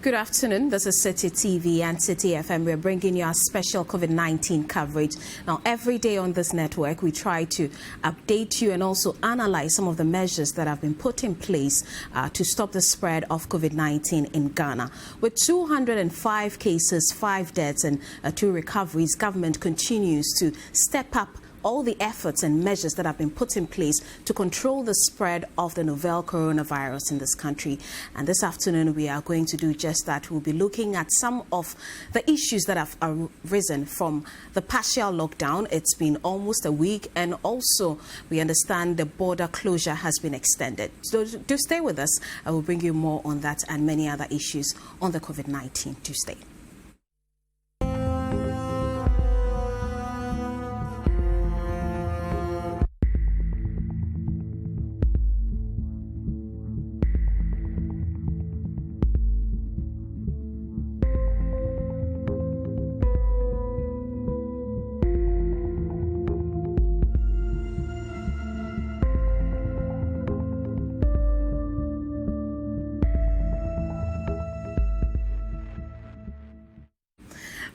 Good afternoon. This is Citi TV and Citi FM. We're bringing you our special COVID-19 coverage. Now, every day on this network, we try to update you and also analyze some of the measures that have been put in place to stop the spread of COVID-19 in Ghana. With 205 cases, 5 deaths and 2 recoveries, government continues to step up all the efforts and measures that have been put in place to control the spread of the novel coronavirus in this country. And this afternoon, we are going to do just that. We'll be looking at some of the issues that have arisen from the partial lockdown. It's been almost a week, and also we understand the border closure has been extended. So do stay with us. I will bring you more on that and many other issues on the COVID-19 Tuesday.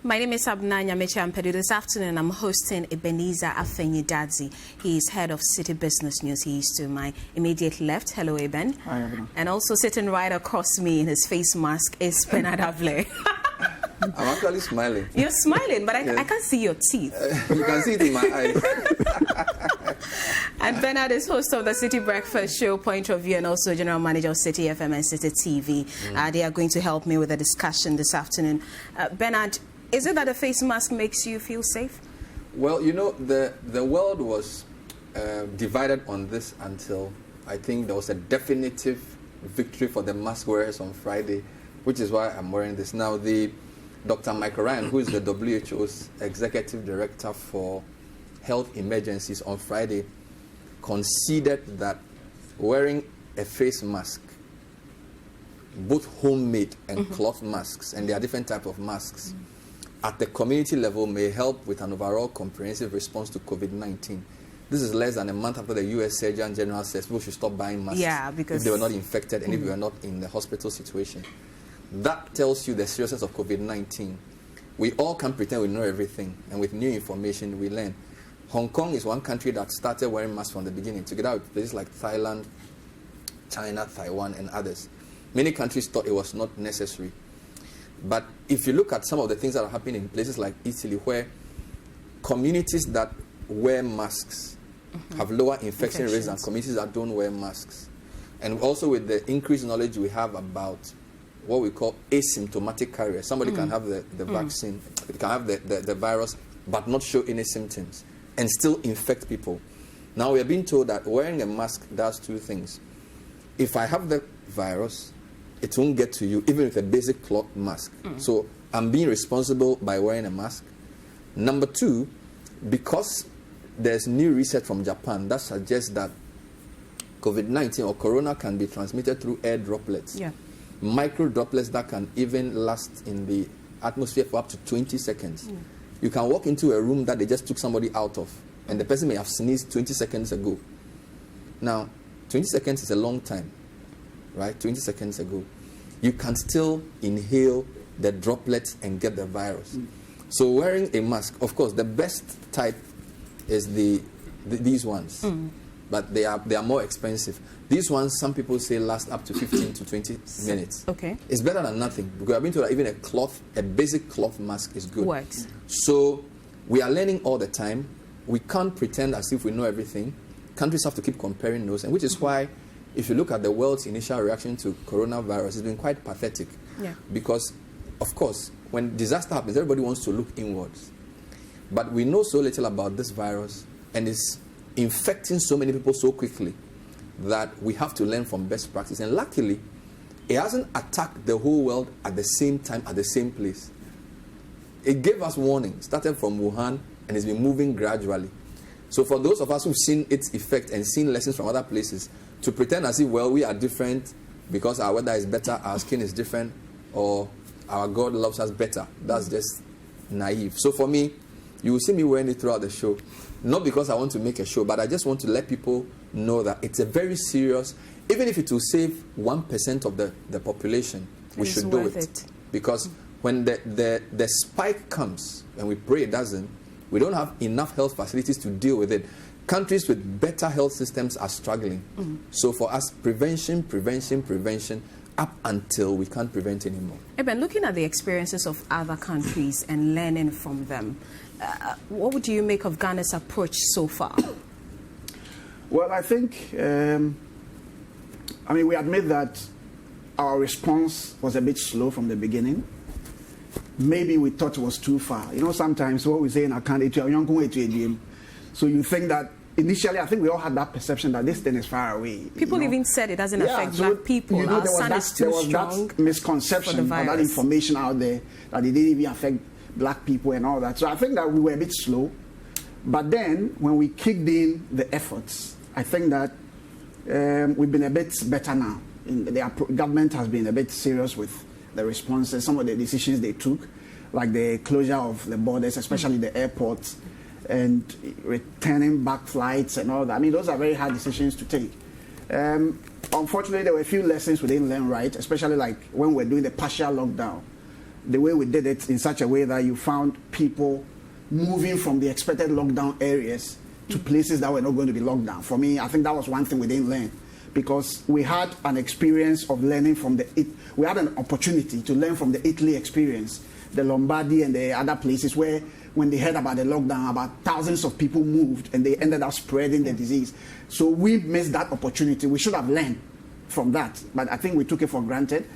My name is Abna Nyamecha. This afternoon, I'm hosting Ebenezer Afenyi-Dadzi. He is head of Citi Business News. He is to my immediate left. Hello, Eben. Hi, Abna. And also sitting right across me in his face mask is Bernard Avle. I'm actually smiling. You're smiling, but Yes. I can't see your teeth. You can see it in my eyes. And Bernard is host of the Citi Breakfast Show, Point of View, and also General Manager of Citi FM and Citi TV. They are going to help me with the discussion this afternoon. Bernard, is it that the face mask makes you feel safe? Well, you know, the world was divided on this until I think there was a definitive victory for the mask wearers on Friday, which is why I'm wearing this. Now, Dr. Michael Ryan, who is the WHO's Executive Director for Health Emergencies, on Friday conceded that wearing a face mask, both homemade and cloth masks, and there are different types of masks, at the community level may help with an overall comprehensive response to COVID-19. This is less than a month after the U.S. Surgeon General says people should stop buying masks because if they were not infected and if they were not in the hospital situation. That tells you the seriousness of COVID-19. We all can pretend we know everything, and with new information we learn. Hong Kong is one country that started wearing masks from the beginning, together with places like Thailand, China, Taiwan, and others. Many countries thought it was not necessary. But if you look at some of the things that are happening in places like Italy, where communities that wear masks have lower infection rates than communities that don't wear masks. And also with the increased knowledge we have about what we call asymptomatic carriers. Somebody can have the vaccine, can have the virus, but not show any symptoms and still infect people. Now we are being told that wearing a mask does 2 things. If I have the virus, it won't get to you, even with a basic cloth mask. So I'm being responsible by wearing a mask. Number 2, because there's new research from Japan that suggests that COVID-19 or corona can be transmitted through air droplets. Micro droplets that can even last in the atmosphere for up to 20 seconds. You can walk into a room that they just took somebody out of, and the person may have sneezed 20 seconds ago. Now, 20 seconds is a long time, right? 20 seconds ago. You can still inhale the droplets and get the virus. So wearing a mask, of course, the best type is these ones. But they are more expensive. These ones, some people say, last up to 15 to 20 minutes. Okay. It's better than nothing, because I've been told that even a basic cloth mask is good. Works. So we are learning all the time. We can't pretend as if we know everything. Countries have to keep comparing notes, and which is why, if you look at the world's initial reaction to coronavirus, it's been quite pathetic. Because, of course, when disaster happens, everybody wants to look inwards. But we know so little about this virus, and it's infecting so many people so quickly that we have to learn from best practice. And luckily, it hasn't attacked the whole world at the same time, at the same place. It gave us warning, started from Wuhan, and it's been moving gradually. So for those of us who've seen its effect and seen lessons from other places, to pretend as if, well, we are different because our weather is better, our skin is different, or our God loves us better, that's just naive. So for me, you will see me wearing it throughout the show. Not because I want to make a show, but I just want to let people know that it's a very serious, even if it will save 1% of the population, we should do it. Because when the spike comes, and we pray it doesn't, we don't have enough health facilities to deal with it. Countries with better health systems are struggling. So for us, prevention, up until we can't prevent anymore. Eben, looking at the experiences of other countries and learning from them, what would you make of Ghana's approach so far? Well, I think, we admit that our response was a bit slow from the beginning. Maybe we thought it was too far. Sometimes what we say in our country, so you think that initially, I think we all had that perception that this thing is far away. People even said it doesn't affect black people. Our sun is too strong. That misconception or that information out there that it didn't even affect black people and all that. So I think that we were a bit slow. But then, when we kicked in the efforts, I think that we've been a bit better now. The government has been a bit serious with the responses, some of the decisions they took, like the closure of the borders, especially the airports, and returning back flights and all that. Those are very hard decisions to take. Unfortunately, there were a few lessons we didn't learn right, especially like when we're doing the partial lockdown. The way we did it in such a way that you found people moving from the expected lockdown areas to places that were not going to be locked down. For me, I think that was one thing we didn't learn, because we had an experience of learning from we had an opportunity to learn from the Italy experience, the Lombardy and the other places where when they heard about the lockdown, about thousands of people moved and they ended up spreading the disease. So we missed that opportunity. We should have learned from that, but I think we took it for granted,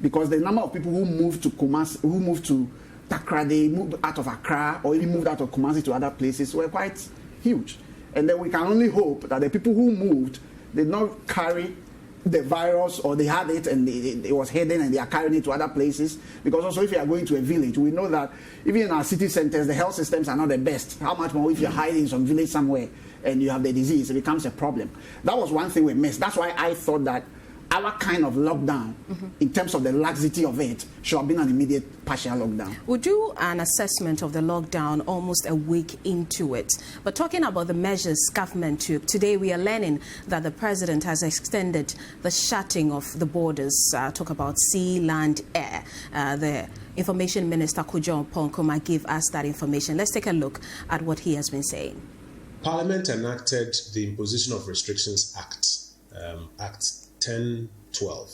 because the number of people who moved to Kumasi, who moved to Takrady, moved out of Accra, or even moved out of Kumasi to other places were quite huge. And then we can only hope that the people who moved did not carry the virus, or they had it and it was hidden and they are carrying it to other places. Because also, if you are going to a village, we know that even in our city centers, the health systems are not the best. How much more if you're hiding in some village somewhere and you have the disease, it becomes a problem. That was one thing we missed. That's why I thought that our kind of lockdown, in terms of the laxity of it, should have been an immediate partial lockdown. We'll do an assessment of the lockdown almost a week into it. But talking about the measures government took, today we are learning that the president has extended the shutting of the borders. Talk about sea, land, air. The Information Minister Kojo Nkrumah gave us that information. Let's take a look at what he has been saying. Parliament enacted the Imposition of Restrictions Act, Act 1012,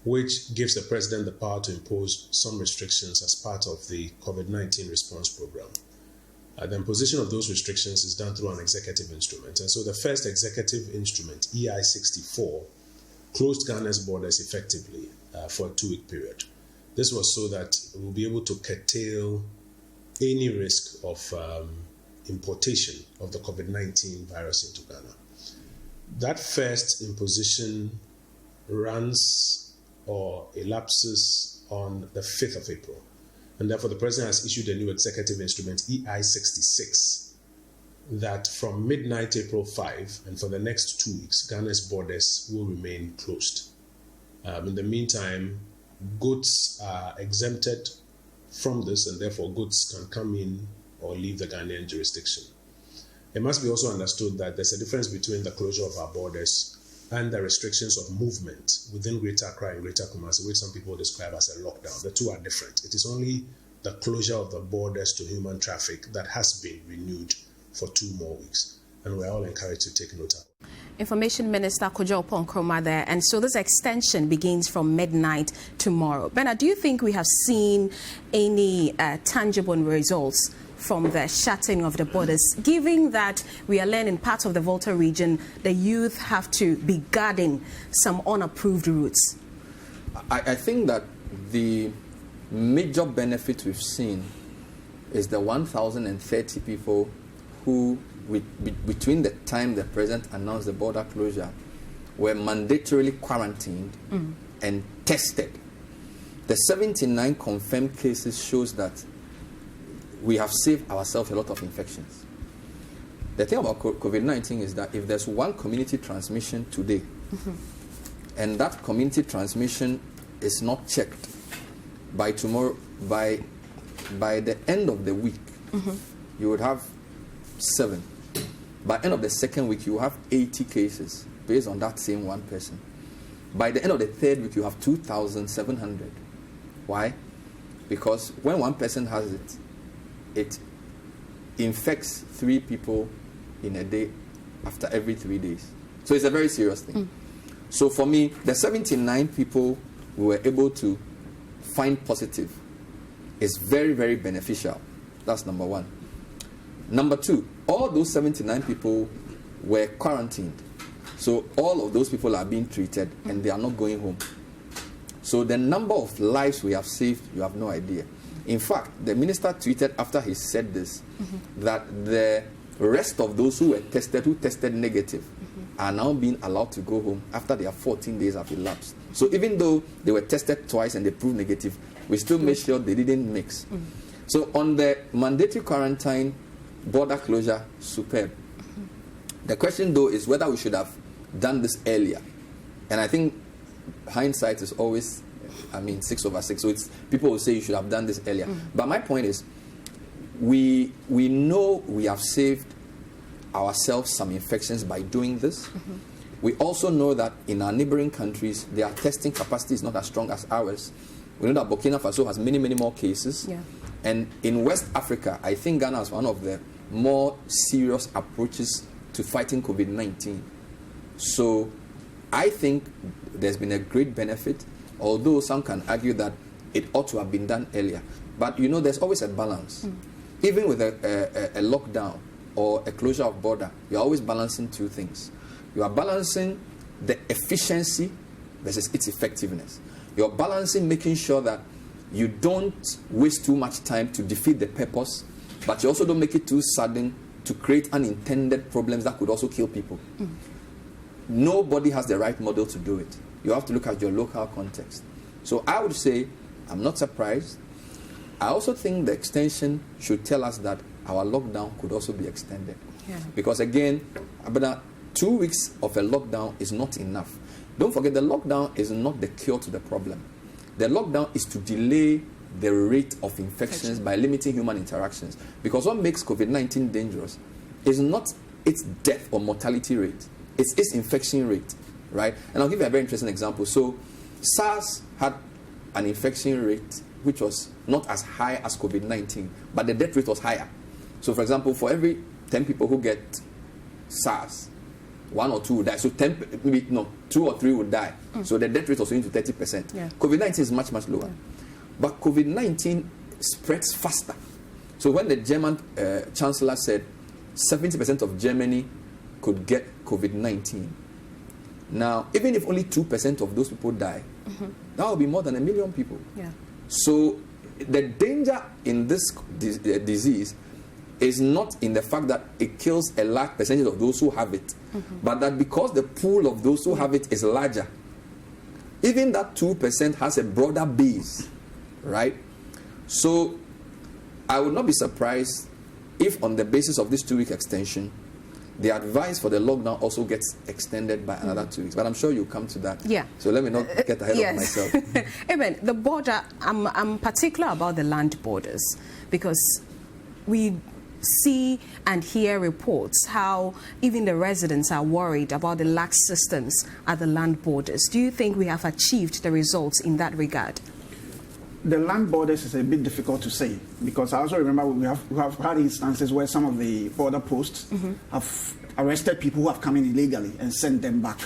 which gives the president the power to impose some restrictions as part of the COVID-19 response program. The imposition of those restrictions is done through an executive instrument. And so the first executive instrument, EI 64, closed Ghana's borders effectively for a 2-week period. This was so that we'll be able to curtail any risk of importation of the COVID-19 virus into Ghana. That first imposition runs or elapses on the 5th of April. And therefore, the president has issued a new executive instrument, EI 66, that from midnight April 5 and for the next 2 weeks, Ghana's borders will remain closed. In the meantime, goods are exempted from this, and therefore goods can come in or leave the Ghanaian jurisdiction. It must be also understood that there's a difference between the closure of our borders and the restrictions of movement within Greater Accra and Greater Kumasi, which some people describe as a lockdown. The two are different. It is only the closure of the borders to human traffic that has been renewed for 2 more weeks. And we're all encouraged to take note of it. Information Minister Kojo Nkrumah there. And so this extension begins from midnight tomorrow. Bernard, do you think we have seen any tangible results from the shutting of the borders, given that we are learning parts of the Volta region, the youth have to be guarding some unapproved routes? I think that the major benefit we've seen is the 1,030 people who, between the time the president announced the border closure, were mandatorily quarantined and tested. The 79 confirmed cases shows that we have saved ourselves a lot of infections. The thing about COVID-19 is that if there's one community transmission today, and that community transmission is not checked by tomorrow, by the end of the week, you would have 7. By the end of the second week, you have 80 cases based on that same one person. By the end of the third week, you have 2,700. Why? Because when one person has it, it infects 3 people in a day after every 3 days. So it's a very serious thing. So for me, the 79 people we were able to find positive is very, very beneficial. That's number one. Number two, all those 79 people were quarantined. So all of those people are being treated and they are not going home. So the number of lives we have saved, you have no idea. In fact, the minister tweeted after he said this that the rest of those who tested negative, are now being allowed to go home after their 14 days have elapsed. So even though they were tested twice and they proved negative, we still made sure they didn't mix. So on the mandatory quarantine, border closure, superb. The question though is whether we should have done this earlier. And I think hindsight is always, 6/6. So it's, people will say you should have done this earlier. But my point is, we know we have saved ourselves some infections by doing this. We also know that in our neighboring countries, their testing capacity is not as strong as ours. We know that Burkina Faso has many, many more cases. And in West Africa, I think Ghana has one of the more serious approaches to fighting COVID-19. So I think there's been a great benefit, although some can argue that it ought to have been done earlier. But there's always a balance. Even with a lockdown or a closure of border, you're always balancing two things. You are balancing the efficiency versus its effectiveness. You're balancing making sure that you don't waste too much time to defeat the purpose, but you also don't make it too sudden to create unintended problems that could also kill people. Nobody has the right model to do it. You have to look at your local context. So I would say, I'm not surprised. I also think the extension should tell us that our lockdown could also be extended. Because again, 2 weeks of a lockdown is not enough. Don't forget, the lockdown is not the cure to the problem. The lockdown is to delay the rate of infections by limiting human interactions. Because what makes COVID-19 dangerous is not its death or mortality rate, it's its infection rate, right? And I'll give you a very interesting example. So SARS had an infection rate which was not as high as COVID-19, but the death rate was higher. So for example, for every 10 people who get SARS, 1 or 2 would die. So 2 or 3 would die. So the death rate was into 30%. COVID-19 is much, much lower. But COVID-19 spreads faster. So when the German chancellor said 70% of Germany could get COVID-19, now, even if only 2% of those people die, that will be more than 1 million people. So the danger in this disease is not in the fact that it kills a large percentage of those who have it, but that because the pool of those who have it is larger, even that 2% has a broader base, right? So I would not be surprised if on the basis of this 2-week extension, the advice for the lockdown also gets extended by another 2 weeks. But I'm sure you'll come to that. So let me not get ahead of myself. Amen. The border, I'm particular about the land borders because we see and hear reports how even the residents are worried about the lax systems at the land borders. Do you think we have achieved the results in that regard? The land borders is a bit difficult to say because I also remember we have had instances where some of the border posts have arrested people who have come in illegally and sent them back.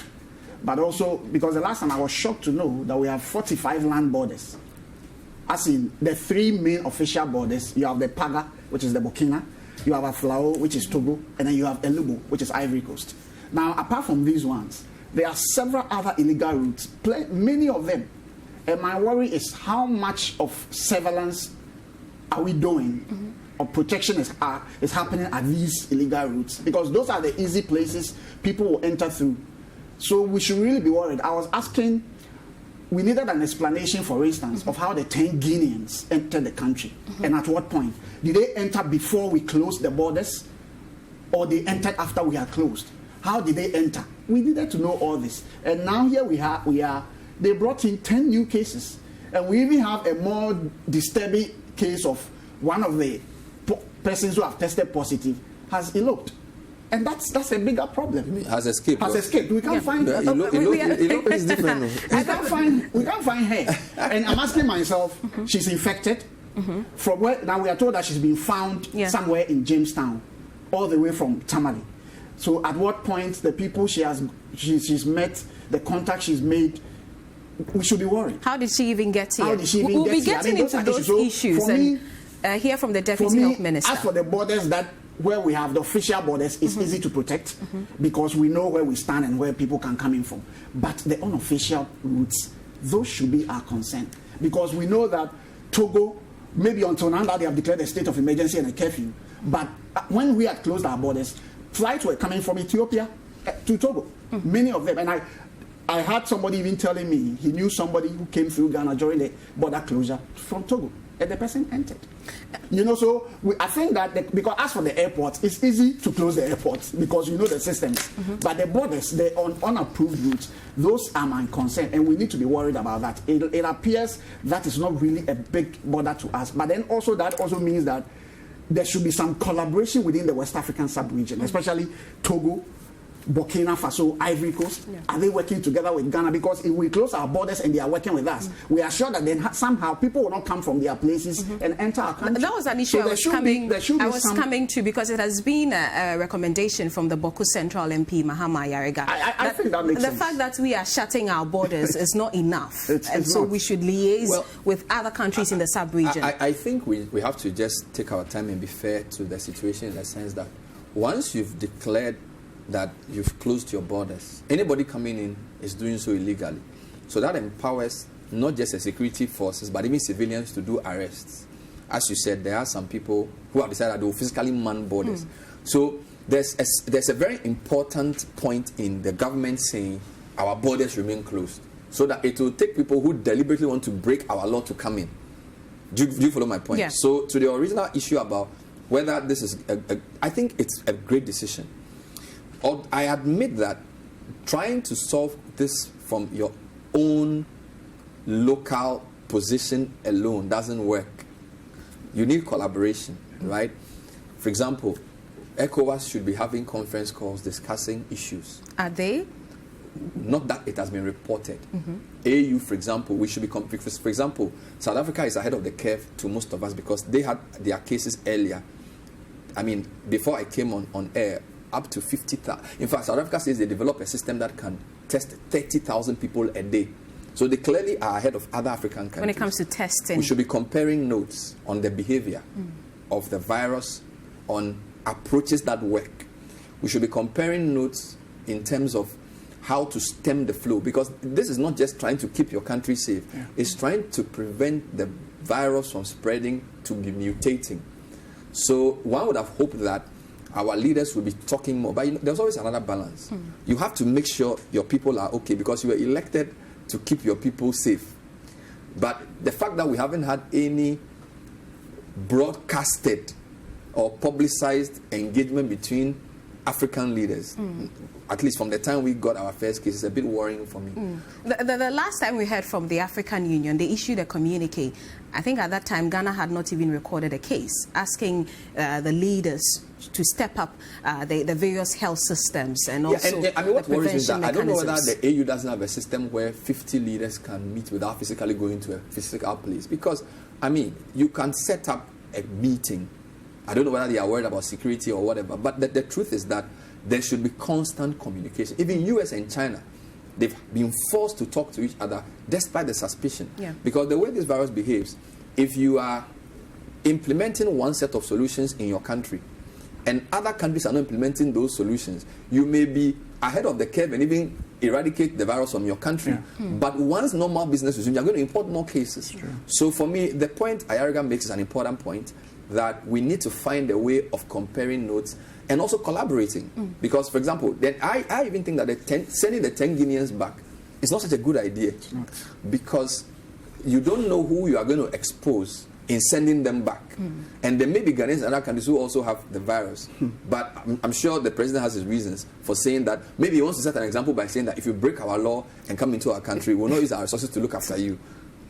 But also because the last time I was shocked to know that we have 45 land borders. As in the 3 main official borders, you have the Paga, which is the Burkina, you have Aflao, which is Togo, and then you have Elubo, which is Ivory Coast. Now, apart from these ones, there are several other illegal routes, many of them. And my worry is how much of surveillance are we doing or protection is happening at these illegal routes? Because those are the easy places people will enter through. So we should really be worried. I was asking, we needed an explanation, for instance, of how the 10 Guineans entered the country and at what point. Did they enter before we closed the borders or they entered after we had closed? How did they enter? We needed to know all this. And now here we are. They brought in 10 new cases. And we even have a more disturbing case of one of the persons who have tested positive has eloped. And that's a bigger problem. Has escaped. Has escaped. We can't find her. It's different. We can't find her. And I'm asking myself, she's infected. From where now we are told that she's been found somewhere in Jamestown, all the way from Tamale. So at what point the people she's met, the contact she's made, we should be worried. How did she even get here? How did she even get here? We'll be getting into those issues and hear from the Deputy Health Minister. As for the borders, where we have the official borders, it's easy to protect because we know where we stand and where people can come in from. But the unofficial routes, those should be our concern, because we know that Togo, maybe until now they have declared a state of emergency and a curfew. But when we had closed our borders, flights were coming from Ethiopia to Togo, many of them. And I had somebody even telling me he knew somebody who came through Ghana during the border closure from Togo, and the person entered. So I think that because as for the airports, it's easy to close the airports because you know the systems. But the borders, the unapproved routes, those are my concern, and we need to be worried about that. It appears that is not really a big border to us. But then also that also means that there should be some collaboration within the West African sub-region, especially Togo, Burkina Faso, Ivory Coast. Are they working together with Ghana? Because if we close our borders and they are working with us, we are sure that then somehow people will not come from their places and enter our country. That was an issue I was coming to, because it has been a recommendation from the Boku Central MP, Mahama Yarega. I think that makes sense. The fact that we are shutting our borders is not enough. So we should liaise with other countries in the sub-region. I think we have to just take our time and be fair to the situation, in the sense that once you've declared that you've closed your borders, anybody coming in is doing so illegally. So that empowers not just the security forces, but even civilians to do arrests. As you said, there are some people who have decided that they will physically man borders. So there's a very important point in the government saying our borders remain closed, so that it will take people who deliberately want to break our law to come in. Do you follow my point? Yeah. So to the original issue about whether this is I think it's a great decision. I admit that trying to solve this from your own local position alone doesn't work. You need collaboration, right? For example, ECOWAS should be having conference calls discussing issues. Are they? Not that it has been reported. AU, for example, we should be for example, South Africa is ahead of the curve to most of us because they had their cases earlier. I mean, before I came on air, up to 50,000. In fact, South Africa says they develop a system that can test 30,000 people a day. So they clearly are ahead of other African countries. When it comes to testing, we should be comparing notes on the behavior of the virus, on approaches that work. We should be comparing notes in terms of how to stem the flow, because this is not just trying to keep your country safe. It's trying to prevent the virus from spreading to be mutating. So one would have hoped that our leaders will be talking more, but there's always another balance. You have to make sure your people are okay, because you were elected to keep your people safe. But the fact that we haven't had any broadcasted or publicized engagement between African leaders, at least from the time we got our first case, is a bit worrying for me. The last time we heard from the African Union, they issued a communique. I think at that time Ghana had not even recorded a case, asking the leaders to step up the various health systems and also I mean, what worries me is that I don't know whether mechanisms. the AU doesn't have a system where 50 leaders can meet without physically going to a physical place. Because, I mean, you can set up a meeting. I don't know whether they are worried about security or whatever, but the truth is that there should be constant communication. Even US and China, they've been forced to talk to each other despite the suspicion. Because the way this virus behaves, if you are implementing one set of solutions in your country and other countries are not implementing those solutions, you may be ahead of the curve and even eradicate the virus from your country. But once normal business resumes, you're going to import more cases. So for me, the point Ayariga makes is an important point, that we need to find a way of comparing notes and also collaborating. Because, for example, then I even think that sending the 10 Guineans back is not such a good idea. Because you don't know who you are going to expose in sending them back. And there may be Ghanaians and other countries who also have the virus. But I'm sure the president has his reasons for saying that. Maybe he wants to set an example by saying that if you break our law and come into our country, we'll not use our resources to look after you.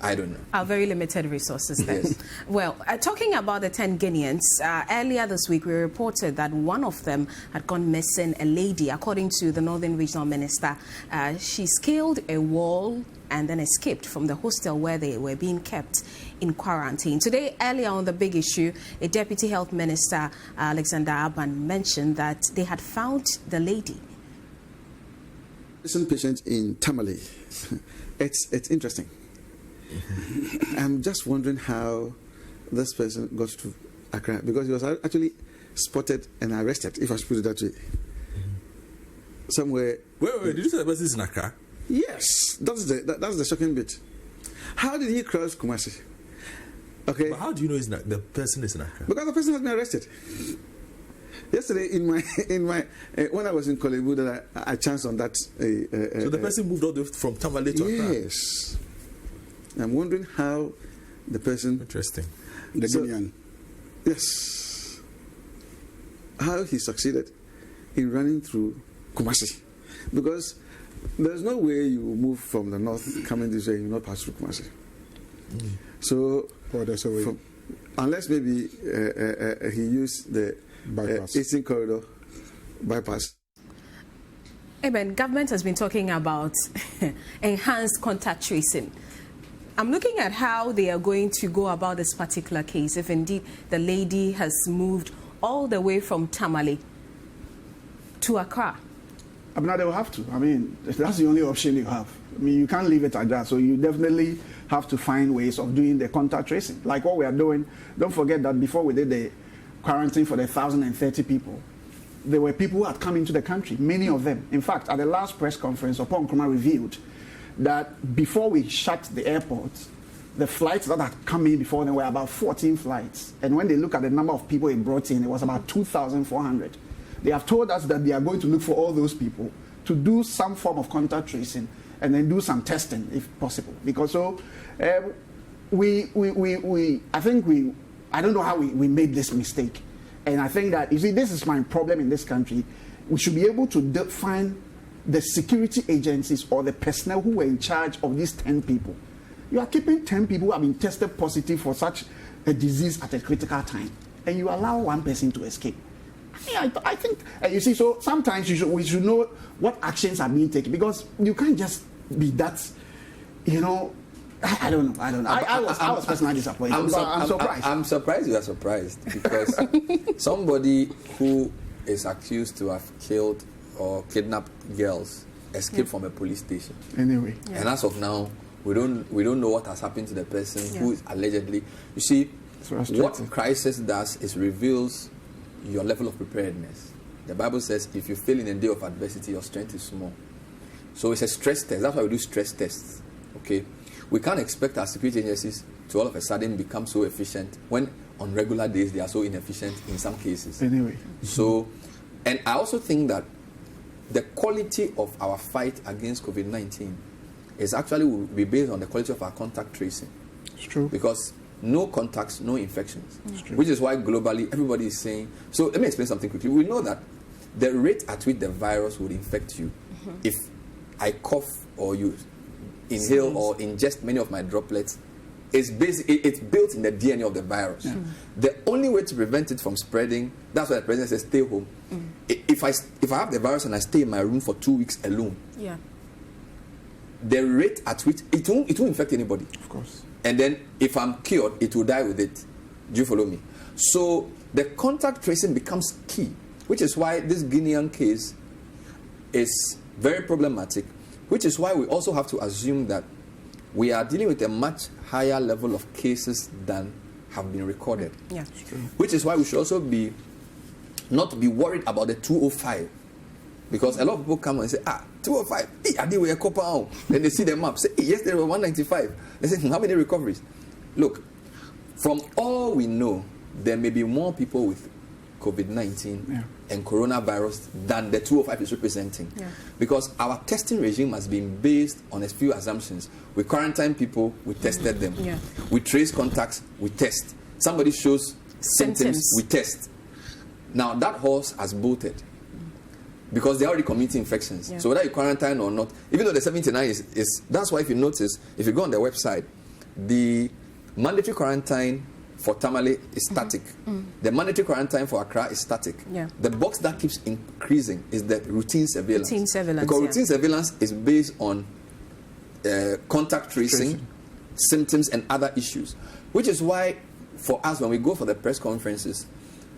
I don't know. Our very limited resources then. Yes. Well, talking about the 10 Guineans, earlier this week we reported that one of them had gone missing, a lady, according to the Northern Regional Minister. She scaled a wall and then escaped from the hostel where they were being kept in quarantine. Today, earlier on the big issue, a Deputy Health Minister, Alexander Aban, mentioned that they had found the lady. Patient in Tamale. It's interesting. I'm just wondering how this person got to Accra, because he was actually spotted and arrested, if I should put it that way. Somewhere. Wait, did you say the person is in Accra? Yes, that's the shocking bit. How did he cross Kumasi? Okay. But how do you know the person is in Accra? Because the person has been arrested. Yesterday, in my when I was in Kolebu, I chanced on that. So the person moved all the way from Tamale to Accra? Yes. I'm wondering how the person... Interesting. The Guinean. Yes. How he succeeded in running through Kumasi. Because there's no way you move from the north coming this way, you not pass through Kumasi. So, there's a way. Unless maybe he used the Eastern Corridor bypass. Eben, government has been talking about enhanced contact tracing. I'm looking at how they are going to go about this particular case, if indeed the lady has moved all the way from Tamale to Accra. I mean, they will have to. I mean, that's the only option you have. I mean, you can't leave it like that. So you definitely have to find ways of doing the contact tracing. Like what we are doing, don't forget that before we did the quarantine for the 1,030 people, there were people who had come into the country, many of them. In fact, at the last press conference, Upon Nkrumah revealed that before we shut the airport, the flights that had come in before them were about 14 flights. And when they look at the number of people it brought in, it was about 2,400. They have told us that they are going to look for all those people to do some form of contact tracing and then do some testing if possible. Because so, I don't know how we made this mistake. And I think that, you see, this is my problem in this country. We should be able to define the security agencies or the personnel who were in charge of these 10 people. You are keeping 10 people who have been tested positive for such a disease at a critical time, and you allow one person to escape. I think, you see, so sometimes we should know what actions are being taken, because you can't just be that, you know, I don't know. I was personally disappointed. I'm surprised. I'm surprised you are surprised, because somebody who is accused to have killed or kidnapped girls escaped from a police station. Anyway. Yeah. And as of now, we don't know what has happened to the person who is allegedly. You see, what crisis does is reveals your level of preparedness. The Bible says if you fail in a day of adversity, your strength is small. So it's a stress test. That's why we do stress tests. Okay? We can't expect our security agencies to all of a sudden become so efficient when on regular days they are so inefficient in some cases. Anyway. So, and I also think that the quality of our fight against COVID-19 is actually will be based on the quality of our contact tracing. It's true. Because no contacts, no infections. Which is why globally everybody is saying, so let me explain something quickly. We know that the rate at which the virus would infect you, if I cough or you inhale or ingest many of my droplets, it's built in the DNA of the virus. The only way to prevent it from spreading, that's why the president says stay home. If I have the virus and I stay in my room for 2 weeks alone, the rate at which it won't infect anybody. Of course. And then if I'm cured, it will die with it. Do you follow me? So the contact tracing becomes key, which is why this Guinean case is very problematic, which is why we also have to assume that we are dealing with a much higher level of cases than have been recorded. Yeah. Which is why we should also not be worried about the 205. Because a lot of people come and say, 205, I did with a copper. Then they see the map, say, yesterday was 195. They say, how many recoveries? Look, from all we know, there may be more people with COVID-19 and coronavirus than the 205 is representing. Because our testing regime has been based on a few assumptions. We quarantine people, we tested them. We trace contacts, we test. Somebody shows symptoms, we test. Now that horse has bolted because they're already committing infections. So whether you quarantine or not, even though the 79 is that's why if you notice, if you go on the website, the mandatory quarantine for Tamale is static. The mandatory quarantine for Accra is static. Yeah. The box that keeps increasing is the routine surveillance. Routine surveillance, because yeah. routine surveillance is based on contact tracing, symptoms, and other issues. Which is why, for us, when we go for the press conferences,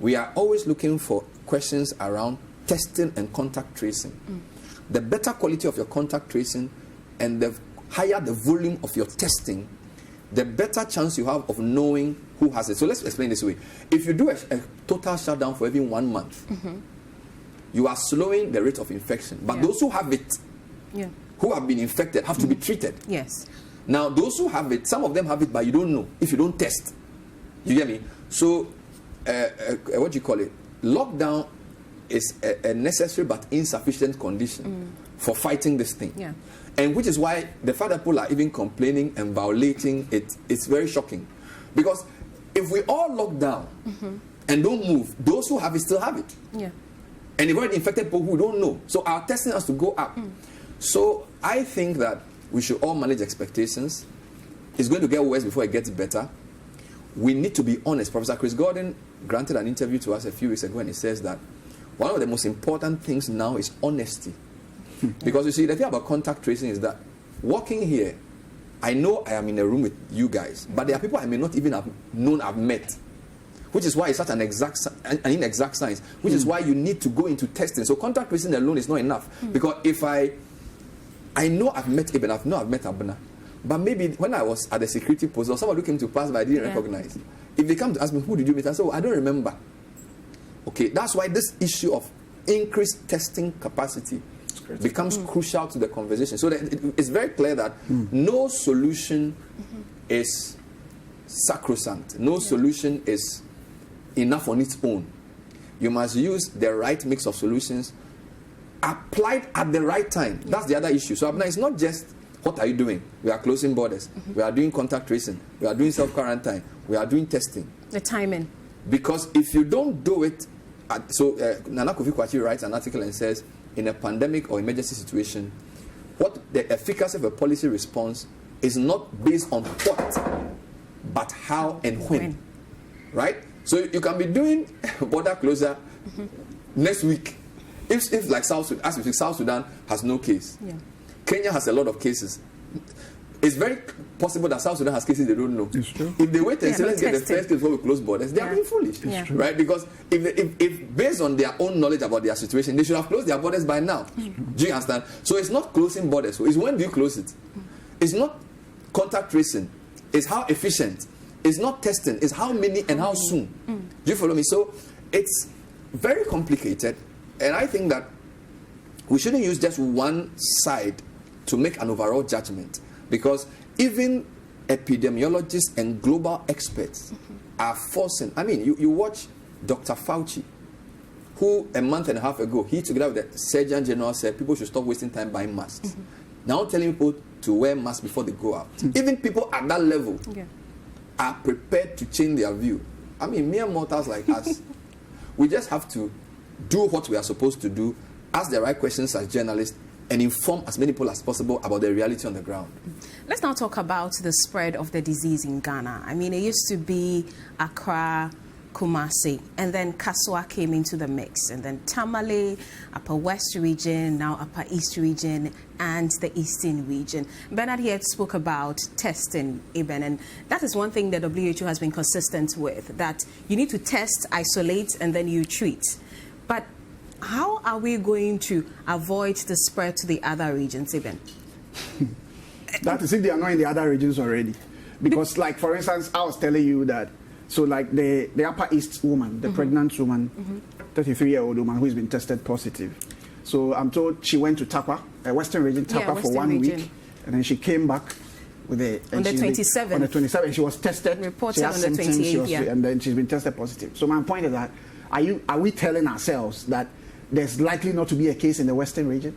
we are always looking for questions around testing and contact tracing. The better quality of your contact tracing and the higher the volume of your testing, the better chance you have of knowing who has it. So let's explain this way. If you do a total shutdown for even 1 month, you are slowing the rate of infection. But those who have it, who have been infected, have to be treated. Yes. Now, those who have it, some of them have it, but you don't know if you don't test. You get me? So, what do you call it? Lockdown is a necessary but insufficient condition for fighting this thing. Yeah. And which is why the fact that people are even complaining and violating it, it's very shocking. Because if we all lock down and don't move, those who have it still have it. Yeah. And they've already infected people who don't know. So our testing has to go up. So I think that we should all manage expectations. It's going to get worse before it gets better. We need to be honest. Professor Chris Gordon granted an interview to us a few weeks ago, and he says that one of the most important things now is honesty. Because you see, the thing about contact tracing is that walking here, I know I am in a room with you guys, but there are people I may not even have known I've met. Which is why it's such an inexact science. Which is why you need to go into testing. So contact tracing alone is not enough. Because if I know I've met Ibn, I've met Abna, but maybe when I was at the security post, or somebody who came to pass by I didn't recognize. If they come to ask me, who did you meet? I say, I don't remember. Okay, that's why this issue of increased testing capacity becomes crucial to the conversation. So that it's very clear that no solution is sacrosanct. No solution is enough on its own. You must use the right mix of solutions applied at the right time. That's the other issue. So Abna, it's not just what are you doing? We are closing borders. We are doing contact tracing. We are doing self-quarantine. We are doing testing. The timing. Because if you don't do it, Nana Kofi Kwachi writes an article and says, in a pandemic or emergency situation, what the efficacy of a policy response is not based on what, but how and when. Right? So you can be doing border closure next week. If like South Sudan has no case. Yeah. Kenya has a lot of cases. It's very possible that South Sudan has cases they don't know. It's true. If they wait and say, let's get the first case before we close borders, they are being foolish. Right? Because if based on their own knowledge about their situation, they should have closed their borders by now. Do you understand? So it's not closing borders. So it's when do you close it? It's not contact tracing. It's how efficient. It's not testing. It's how many and how soon. Do you follow me? So it's very complicated. And I think that we shouldn't use just one side to make an overall judgment. Because even epidemiologists and global experts are forcing. I mean, you watch Dr. Fauci, who a month and a half ago, he together with the Surgeon General said people should stop wasting time buying masks. Now telling people to wear masks before they go out. Even people at that level are prepared to change their view. I mean, mere mortals like us, we just have to do what we are supposed to do, ask the right questions as journalists, and inform as many people as possible about the reality on the ground. Let's now talk about the spread of the disease in Ghana. I mean, it used to be Accra, Kumasi, and then Kaswa came into the mix, and then Tamale, Upper West region, now Upper East region, and the Eastern region. Bernard here spoke about testing, Eben, and that is one thing that WHO has been consistent with, that you need to test, isolate, and then you treat. But how are we going to avoid the spread to the other regions, even? That is if they are not in the other regions already. Because, like, for instance, I was telling you that, so like the Upper East woman, the pregnant woman, 33-year-old woman who has been tested positive. So I'm told she went to Takwa, Western region, Takwa for 1 week, and then she came back with on the 27th. On the 27th, she was tested. Reported on the 28th, and then she's been tested positive. So my point is that, are we telling ourselves that there's likely not to be a case in the Western region?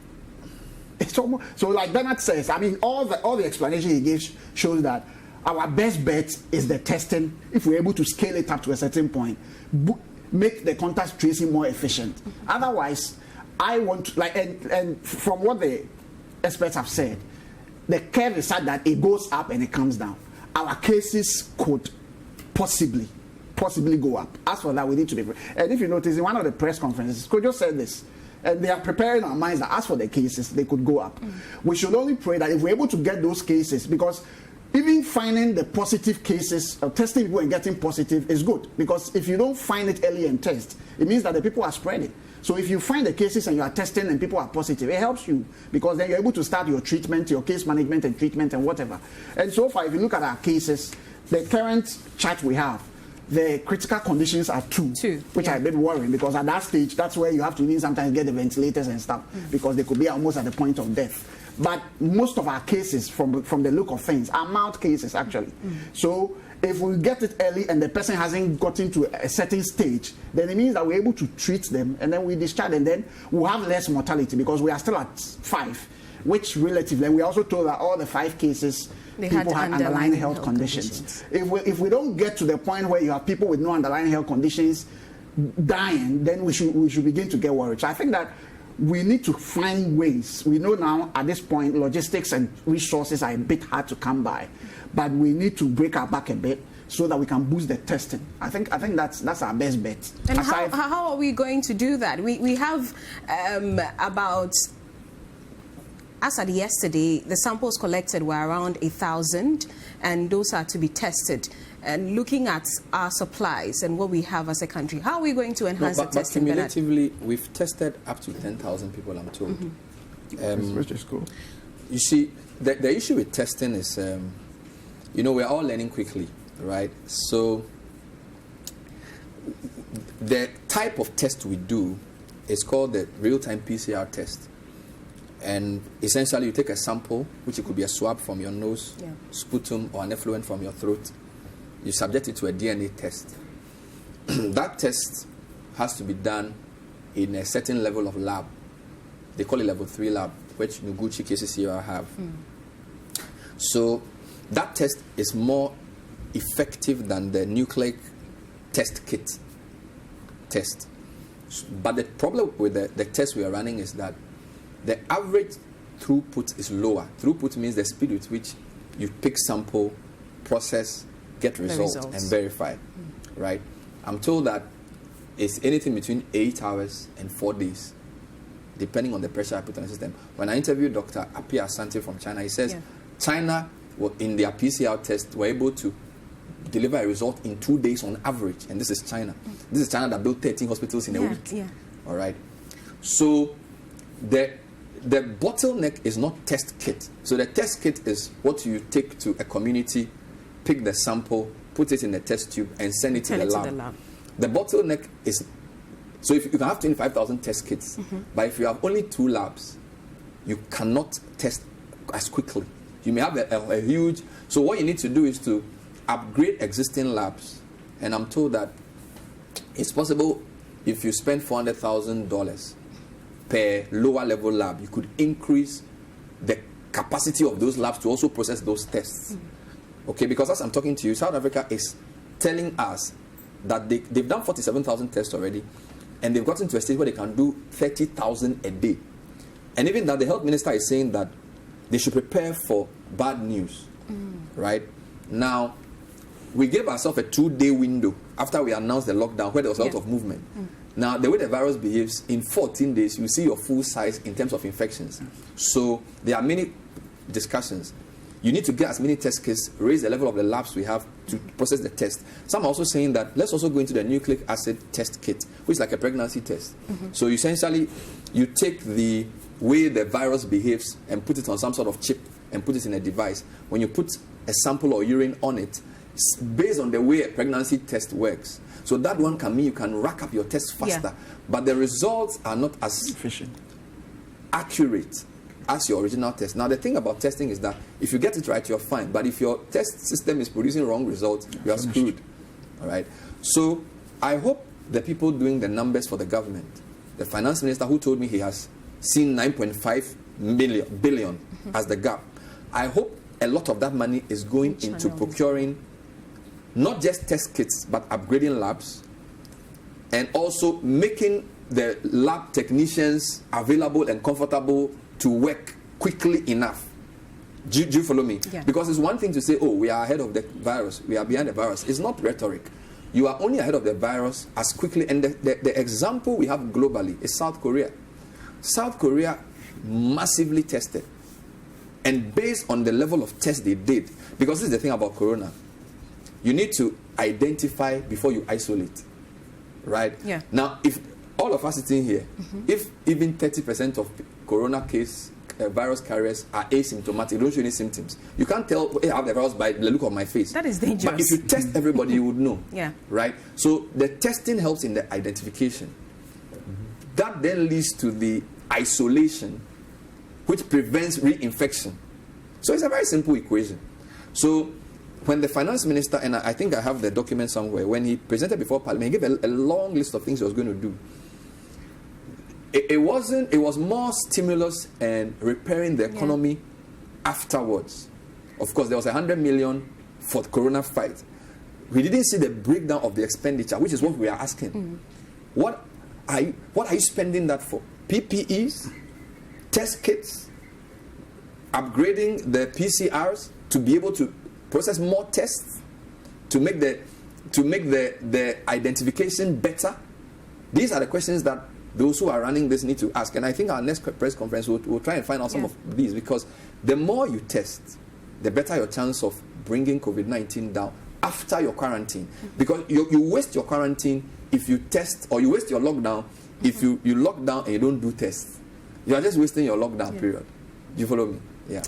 It's almost, so like Bernard says, I mean, all the explanation he gives shows that our best bet is the testing. If we're able to scale it up to a certain point, make the contact tracing more efficient. Otherwise, I want to, like, and from what the experts have said, the curve is such that it goes up and it comes down. our cases could possibly go up. As for that, we need to be. And if you notice, in one of the press conferences, Kojo said this, and they are preparing our minds that as for the cases, they could go up. We should only pray that if we're able to get those cases, because even finding the positive cases, testing people and getting positive is good, because if you don't find it early and test, it means that the people are spreading. So if you find the cases and you are testing and people are positive, it helps you, because then you're able to start your treatment, your case management and treatment and whatever. And so far, if you look at our cases, the current chart we have, the critical conditions are two, which are a bit worrying, because at that stage, that's where you have to even sometimes get the ventilators and stuff, because they could be almost at the point of death. But most of our cases, from the look of things, are mild cases actually. So if we get it early and the person hasn't gotten to a certain stage, then it means that we're able to treat them, and then we discharge, and then we'll have less mortality, because we are still at 5, which relatively, and we also told that all the 5 cases, people had underlying health conditions. If we don't get to the point where you have people with no underlying health conditions dying, then we should begin to get worried. So I think that we need to find ways. We know now at this point logistics and resources are a bit hard to come by, but we need to break our back a bit so that we can boost the testing. I think that's our best bet. And how are we going to do that? We have about, as at yesterday, the samples collected were around 1,000, and those are to be tested. And looking at our supplies and what we have as a country, how are we going to enhance the testing? But cumulatively, we've tested up to 10,000 people, I'm told. Which is cool. You see, the issue with testing is, we're all learning quickly, right? So the type of test we do is called the real-time PCR test. And essentially, you take a sample, which it could be a swab from your nose, sputum, or an effluent from your throat. You subject it to a DNA test. That test has to be done in a certain level of lab. They call it level 3 lab, which Noguchi cases here have. So that test is more effective than the nucleic test kit test. But the problem with the test we are running is that the average throughput is lower. Throughput means the speed with which you pick sample, process, get results, and verify, right? I'm told that it's anything between 8 hours and 4 days, depending on the pressure I put on the system. When I interviewed Dr. Api Asante from China, he says China, in their PCR test, were able to deliver a result in 2 days on average, and this is China. This is China that built 13 hospitals in a week. All right. So the bottleneck is not test kit. So the test kit is what you take to a community, pick the sample, put it in the test tube, and send it to the lab. The bottleneck is, so if you can have 25,000 test kits, but if you have only 2 labs, you cannot test as quickly. You may have a huge, so what you need to do is to upgrade existing labs. And I'm told that it's possible if you spend $400,000 per lower level lab, you could increase the capacity of those labs to also process those tests. Okay, because as I'm talking to you, South Africa is telling us that they've done 47,000 tests already, and they've gotten to a stage where they can do 30,000 a day. And even that, the health minister is saying that they should prepare for bad news, right? Now, we gave ourselves a 2-day window after we announced the lockdown where there was a lot of movement. Now, the way the virus behaves, in 14 days, you see your full size in terms of infections. So there are many discussions. You need to get as many test kits, raise the level of the labs we have to process the test. Some are also saying that let's also go into the nucleic acid test kit, which is like a pregnancy test. So essentially, you take the way the virus behaves and put it on some sort of chip and put it in a device. When you put a sample or urine on it, based on the way a pregnancy test works. So that one can mean you can rack up your tests faster, but the results are not as efficient, accurate as your original test. Now, the thing about testing is that if you get it right, you're fine. But if your test system is producing wrong results, you are screwed. All right. So I hope the people doing the numbers for the government, the finance minister who told me he has seen 9.5 billion as the gap, I hope a lot of that money is going into procuring not just test kits, but upgrading labs, and also making the lab technicians available and comfortable to work quickly enough Do you follow me? Yeah. Because it's one thing to say, oh, we are ahead of the virus, we are behind the virus. It's not rhetoric. You are only ahead of the virus as quickly. And the example we have globally is South Korea. South Korea massively tested. And based on the level of tests they did, because this is the thing about corona, you need to identify before you isolate. Right? Yeah. Now, if all of us sitting here, if even 30% of corona case virus carriers are asymptomatic, don't show any symptoms, you can't tell, hey, I have the virus by the look of my face. That is dangerous. But if you test everybody, you would know. Yeah. Right? So the testing helps in the identification. That then leads to the isolation, which prevents reinfection. So it's a very simple equation. So when the finance minister, and I think I have the document somewhere, when he presented before Parliament, he gave a long list of things he was going to do. It was more stimulus and repairing the economy afterwards. Of course, there was 100 million for the corona fight. We didn't see the breakdown of the expenditure, which is what we are asking. What are you spending that for? PPEs, test kits, upgrading the PCRs to be able to process more tests, to make the identification better. These are the questions that those who are running this need to ask. And I think our next press conference will try and find out some of these, because the more you test, the better your chance of bringing COVID-19 down after your quarantine. Because you waste your quarantine if you test, or you waste your lockdown if you lock down and you don't do tests. You are just wasting your lockdown period. Do you follow me? Yeah.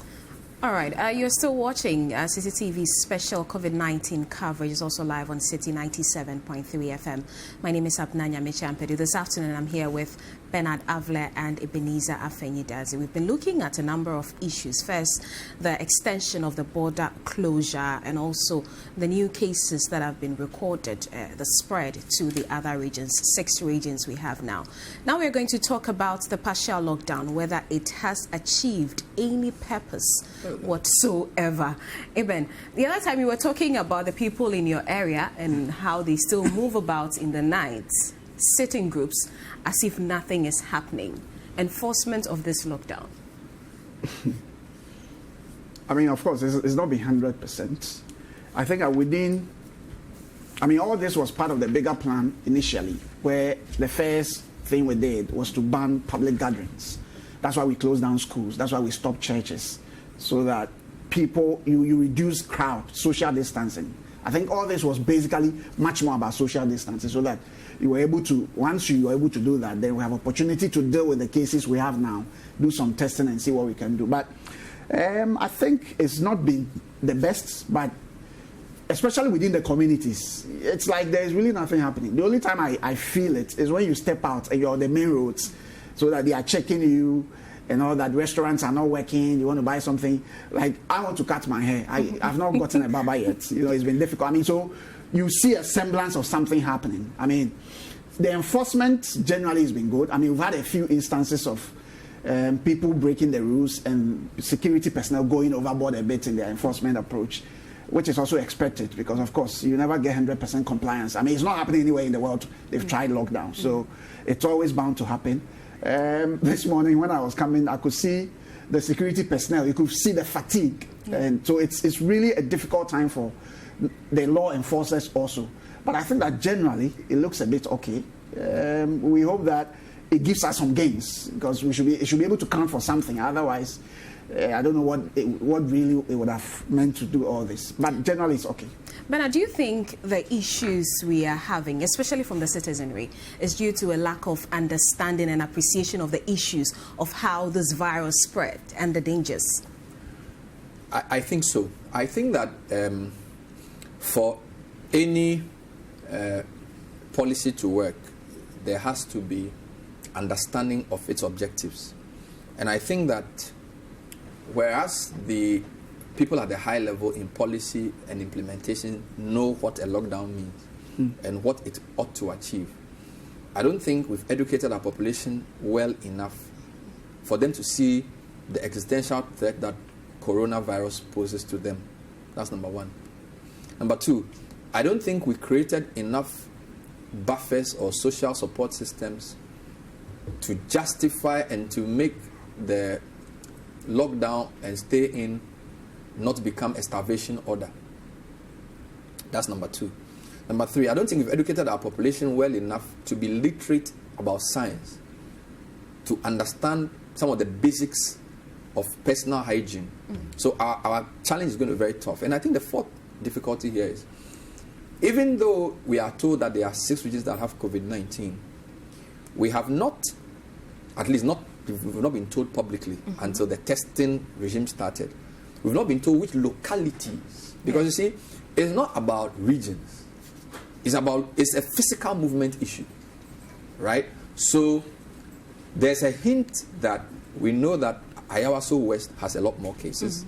All right, you're still watching Citi TV's special COVID-19 coverage. Is also live on Citi 97.3 FM. My name is Abnanya Mechampedu. This afternoon I'm here with Bernard Avle and Ebenezer Afenyidazi. We've been looking at a number of issues. First, the extension of the border closure, and also the new cases that have been recorded, the spread to the other regions, 6 regions we have now. Now we're going to talk about the partial lockdown, whether it has achieved any purpose whatsoever. Eben, the other time you were talking about the people in your area and how they still move about in the night, sit in groups as if nothing is happening. Enforcement of this lockdown. I mean, of course, it's not been 100%. I think all this was part of the bigger plan initially, where the first thing we did was to ban public gatherings. That's why we closed down schools. That's why we stopped churches, so that people, you reduce crowd, social distancing. I think all this was basically much more about social distancing, so that you were able to, once you were able to do that, then we have opportunity to deal with the cases we have now, do some testing and see what we can do. But I think it's not been the best, but especially within the communities, it's like there's really nothing happening. The only time I feel it is when you step out and you're on the main roads, so that they are checking you and all that. Restaurants are not working, you want to buy something. Like, I want to cut my hair. I've not gotten a barber yet. It's been difficult. I mean, so you see a semblance of something happening. I mean, the enforcement generally has been good. I mean, we've had a few instances of people breaking the rules and security personnel going overboard a bit in their enforcement approach, which is also expected, because, of course, you never get 100% compliance. I mean, it's not happening anywhere in the world. They've tried lockdown, so it's always bound to happen. This morning when I was coming, I could see the security personnel. You could see the fatigue. And so it's really a difficult time for the law enforcers also. But I think that generally it looks a bit okay. We hope that it gives us some gains, because it should be able to count for something. Otherwise, I don't know what really it would have meant to do all this. But generally it's okay. Bernard, do you think the issues we are having, especially from the citizenry, is due to a lack of understanding and appreciation of the issues of how this virus spread and the dangers? I think so. I think that for any policy to work, there has to be understanding of its objectives. And I think that whereas the people at the high level in policy and implementation know what a lockdown means and what it ought to achieve, I don't think we've educated our population well enough for them to see the existential threat that coronavirus poses to them. That's number one. Number two, I don't think we created enough buffers or social support systems to justify and to make the lockdown and stay in not become a starvation order. That's number 2. Number 3, I don't think we've educated our population well enough to be literate about science, to understand some of the basics of personal hygiene. So our challenge is going to be very tough. And I think the 4th difficulty here is, even though we are told that there are 6 regions that have COVID-19, we have not, at least we've not been told publicly until the testing regime started. We've not been told which localities, because you see, it's not about regions. It's a physical movement issue, right? So there's a hint that we know that Ayawaso West has a lot more cases,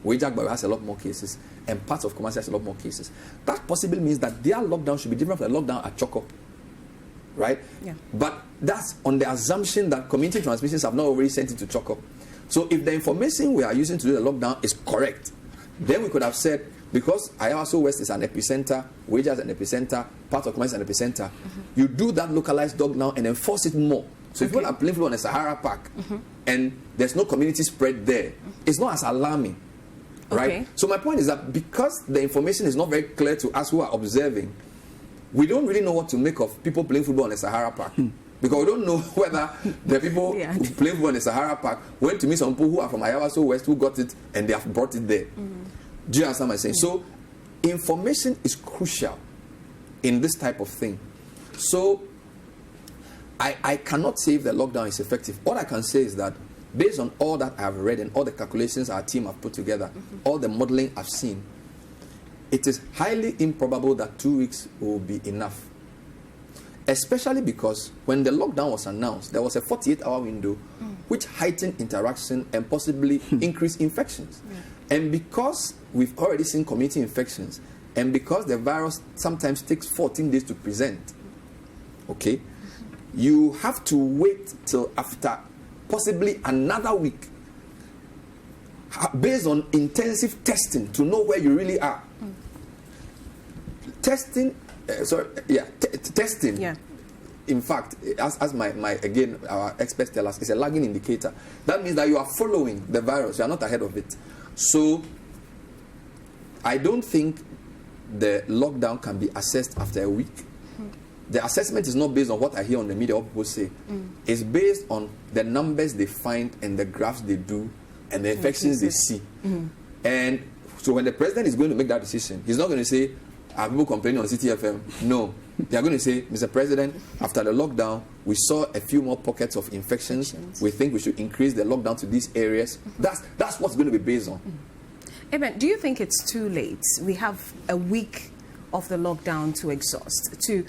Wejagbawe has a lot more cases, and parts of Kumasi has a lot more cases. That possibly means that their lockdown should be different from the lockdown at Choko, right? Yeah. But that's on the assumption that community transmissions have not already sent it to Choko. So if the information we are using to do the lockdown is correct, then we could have said, because Ayawaso West is an epicenter, Weja is an epicenter, part of Kumasi is an epicenter, you do that localized lockdown and enforce it more. So if people are playing football on the Sahara Park and there's no community spread there, it's not as alarming, right? Okay. So my point is that because the information is not very clear to us who are observing, we don't really know what to make of people playing football on the Sahara Park. Because we don't know whether the people who play football in the Sahara Park went to meet some people who are from Ayawaso West who got it and they have brought it there. Do you understand what I'm saying? So information is crucial in this type of thing. So I cannot say if the lockdown is effective. All I can say is that based on all that I have read and all the calculations our team have put together, all the modeling I've seen, it is highly improbable that 2 weeks will be enough. Especially because when the lockdown was announced, there was a 48-hour window which heightened interaction and possibly increased infections. And because we've already seen community infections, and because the virus sometimes takes 14 days to present, okay, you have to wait till after possibly another week based on intensive testing to know where you really are. Testing, testing. Yeah. In fact, as my again our experts tell us, it's a lagging indicator. That means that you are following the virus, you are not ahead of it. So I don't think the lockdown can be assessed after a week. The assessment is not based on what I hear on the media, what people say. It's based on the numbers they find and the graphs they do and the infections they see. And so when the president is going to make that decision, he's not going to say, are people complaining on Citi FM? No. They are going to say, Mr. President, after the lockdown, we saw a few more pockets of infections. We think we should increase the lockdown to these areas. That's what's going to be based on. Eben, do you think it's too late? We have a week of the lockdown to exhaust, to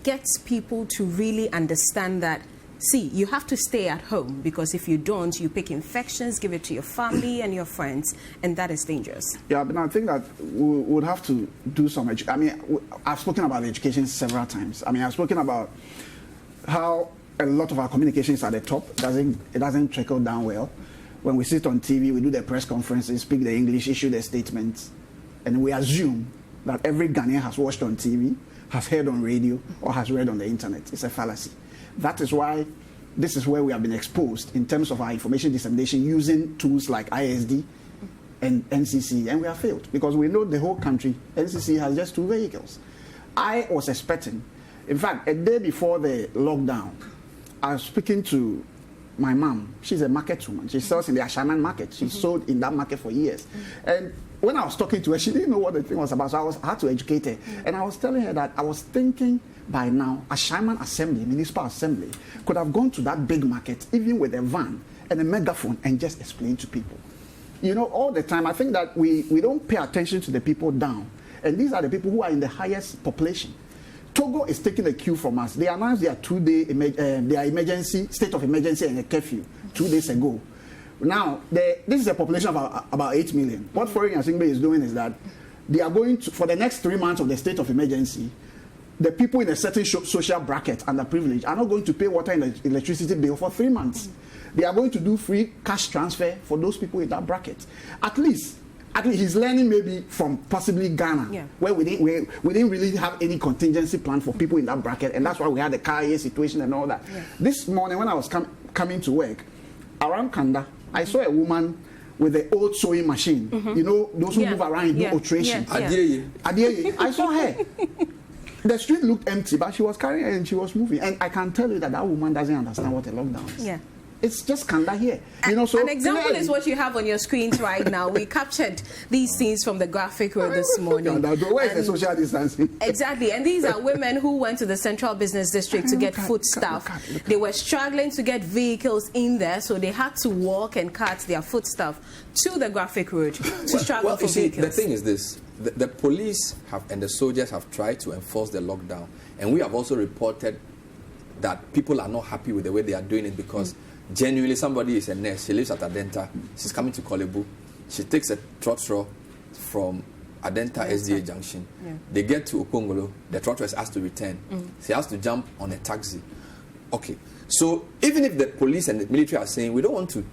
get people to really understand that, see, you have to stay at home, because if you don't, you pick infections, give it to your family and your friends, and that is dangerous. Yeah, but I think that we would have to do some I've spoken about education several times. I've spoken about how a lot of our communications at the top it doesn't trickle down well. When we sit on TV, we do the press conferences, speak the English, issue the statements, and we assume that every Ghanaian has watched on TV, has heard on radio, or has read on the internet. It's a fallacy. That is why this is where we have been exposed in terms of our information dissemination using tools like ISD and NCC, and we have failed because we know the whole country, NCC has just 2 vehicles. I was expecting, in fact, a day before the lockdown, I was speaking to my mom. She's a market woman. She sells in the Ashaiman market. She sold in that market for years. And when I was talking to her, she didn't know what the thing was about, so I had to educate her. And I was telling her that I was thinking by now, Ashaiman Assembly, Municipal Assembly, could have gone to that big market, even with a van and a megaphone, and just explain to people. All the time, I think that we don't pay attention to the people down. And these are the people who are in the highest population. Togo is taking a cue from us. They announced their 2-day emergency, state of emergency and a curfew 2 days ago. Now, this is a population of about 8 million. What Foreign Assembly is doing is that they are going to, for the next 3 months of the state of emergency, the people in a certain social bracket, underprivileged, are not going to pay water and electricity bill for 3 months. They are going to do free cash transfer for those people in that bracket. At least he's learning maybe from possibly Ghana, where we didn't really have any contingency plan for people in that bracket, and that's why we had the KIA situation and all that. This morning when I was coming to work, around Kanda, I saw a woman with the old sewing machine. You know, those who move around and do alteration. I saw her. The street looked empty, but she was carrying her and she was moving. And I can tell you that that woman doesn't understand what a lockdown is. Yeah. It's just kinda here. You know, so an example is what you have on your screens right now. We captured these scenes from the graphic road this morning. Where is the social distancing? Exactly. And these are women who went to the Central Business District to get foodstuff. They were struggling to get vehicles in there, so they had to walk and cart their foodstuff to the graphic road to struggle for vehicles. The thing is this. The police and the soldiers have tried to enforce the lockdown. And we have also reported that people are not happy with the way they are doing it because genuinely somebody is a nurse. She lives at Adenta. She's coming to Kolebu. She takes a trotro from Adenta SDA Junction. They get to Okongolo. The trotro is asked to return. She has to jump on a taxi. Okay. So even if the police and the military are saying we don't want to,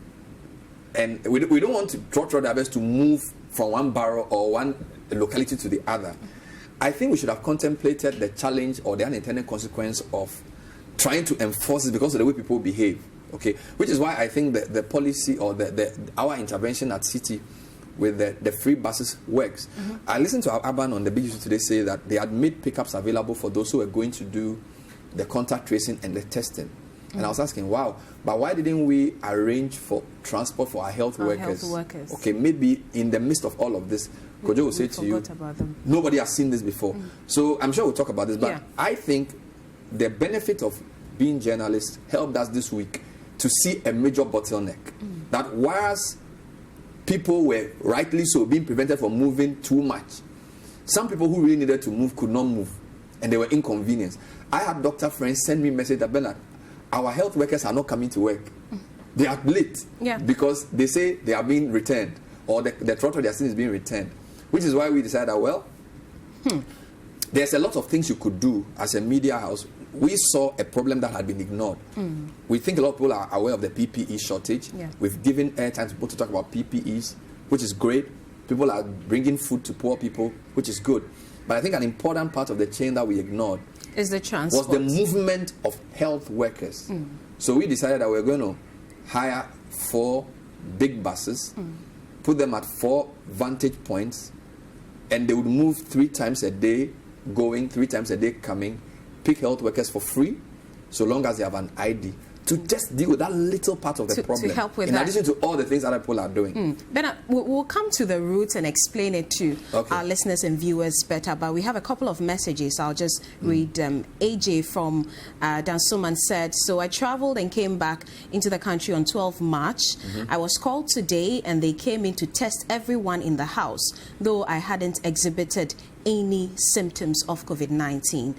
and we don't want to trotro drivers to move from one borough or one locality to the other, I think we should have contemplated the challenge or the unintended consequence of trying to enforce it because of the way people behave. Okay, which is why I think that the policy or our intervention at Citi with the free buses works. I listened to Aban on the BBC today say that they had made pickups available for those who were going to do the contact tracing and the testing. And I was asking, wow, but why didn't we arrange for transport for our health workers? Okay, maybe in the midst of all of this, Kojo will say to you, nobody has seen this before. So I'm sure we'll talk about this, but I think the benefit of being journalists helped us this week to see a major bottleneck. That whereas people were rightly so being prevented from moving too much, some people who really needed to move could not move and they were inconvenienced. I had doctor friends send me a message that, Bernard, our health workers are not coming to work. They are late because they say they are being returned or the throttle they are seeing is being returned, which is why we decided, well, there's a lot of things you could do as a media house. We saw a problem that had been ignored. We think a lot of people are aware of the PPE shortage. We've given airtime to people to talk about PPEs, which is great. People are bringing food to poor people, which is good. But I think an important part of the chain that we ignored is the transport. Was the movement of health workers. So we decided that we're going to hire 4 big buses, put them at 4 vantage points, and they would move 3 times a day going, 3 times a day coming, pick health workers for free, so long as they have an ID, to just deal with that little part of the problem. To help with in that. addition to all the things other people are doing. Then we'll come to the roots and explain it to our listeners and viewers better, but we have a couple of messages. I'll just read them. AJ from Dansoman said, so I traveled and came back into the country on 12 March. I was called today and they came in to test everyone in the house, though I hadn't exhibited any symptoms of COVID-19.